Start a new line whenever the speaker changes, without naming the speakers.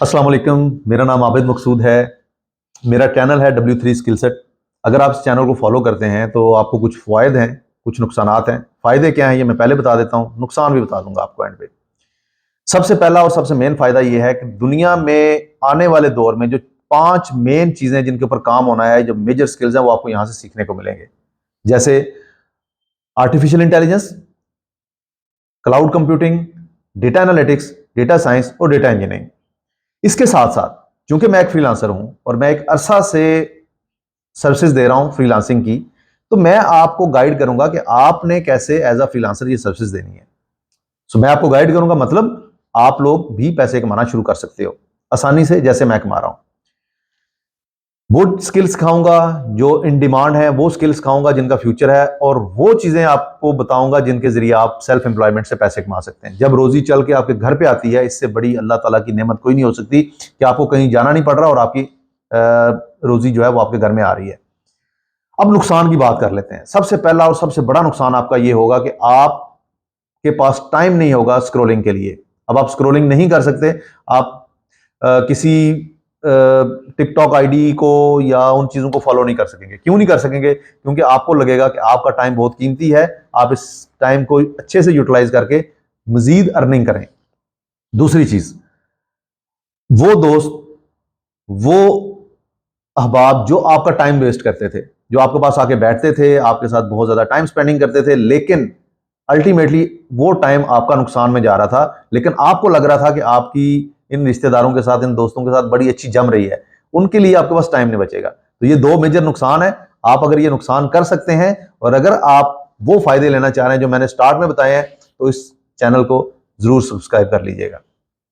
अस्सलाम वालेकुम, मेरा नाम आबिद मकसूद है। मेरा चैनल है W3 स्किल सेट। अगर आप इस चैनल को फॉलो करते हैं तो आपको कुछ फ़ायदे हैं, कुछ नुकसानात हैं। फ़ायदे क्या हैं ये मैं पहले बता देता हूँ, नुकसान भी बता दूंगा आपको एंड पे। सबसे पहला और सबसे मेन फ़ायदा ये है कि दुनिया में आने वाले दौर में जो 5 मेन चीज़ें जिनके ऊपर काम होना है, जो मेजर स्किल्स हैं वो आपको यहाँ से सीखने को मिलेंगे। जैसे artificial intelligence, cloud computing, data analytics, data science और डेटा इंजीनियरिंग। इसके साथ साथ चूंकि मैं एक फ्रीलांसर हूं और मैं एक अरसा से सर्विसेज दे रहा हूं फ्रीलांसिंग की, तो मैं आपको गाइड करूंगा कि आपने कैसे एज अ फ्रीलांसर ये सर्विसेज देनी है। सो मैं आपको गाइड करूंगा, मतलब आप लोग भी पैसे कमाना शुरू कर सकते हो आसानी से, जैसे मैं कमा रहा हूं। वो स्किल्स सिखाऊंगा जो इन डिमांड है, वो स्किल्स सिखाऊंगा जिनका फ्यूचर है, और वो चीजें आपको बताऊंगा जिनके जरिए आप सेल्फ एम्प्लॉयमेंट से पैसे कमा सकते हैं। जब रोजी चल के आपके घर पे आती है, इससे बड़ी अल्लाह ताला की नेमत कोई नहीं हो सकती कि आपको कहीं जाना नहीं पड़ रहा और आपकी रोजी जो है वो आपके घर में आ रही है। अब नुकसान की बात कर लेते हैं। सबसे पहला और सबसे बड़ा नुकसान आपका ये होगा कि आपके पास टाइम नहीं होगा स्क्रोलिंग के लिए। अब आप स्क्रोलिंग नहीं कर सकते। आप किसी टिकटॉक आईडी को या उन चीजों को फॉलो नहीं कर सकेंगे। क्यों नहीं कर सकेंगे? क्योंकि आपको लगेगा कि आपका टाइम बहुत कीमती है, आप इस टाइम को अच्छे से यूटिलाइज करके मजीद अर्निंग करें। दूसरी चीज, वो दोस्त, वो अहबाब जो आपका टाइम वेस्ट करते थे, जो आपके पास आके बैठते थे, आपके साथ बहुत ज्यादा टाइम स्पेंडिंग करते थे, लेकिन अल्टीमेटली वो टाइम आपका नुकसान में जा रहा था, लेकिन आपको लग रहा था कि आपकी इन रिश्तेदारों के साथ, इन दोस्तों के साथ बड़ी अच्छी जम रही है, उनके लिए आपके पास टाइम नहीं बचेगा। तो ये दो मेजर नुकसान है। आप अगर ये नुकसान कर सकते हैं और अगर आप वो फायदे लेना चाह रहे हैं जो मैंने स्टार्ट में बताए हैं, तो इस चैनल को जरूर सब्सक्राइब कर लीजिएगा।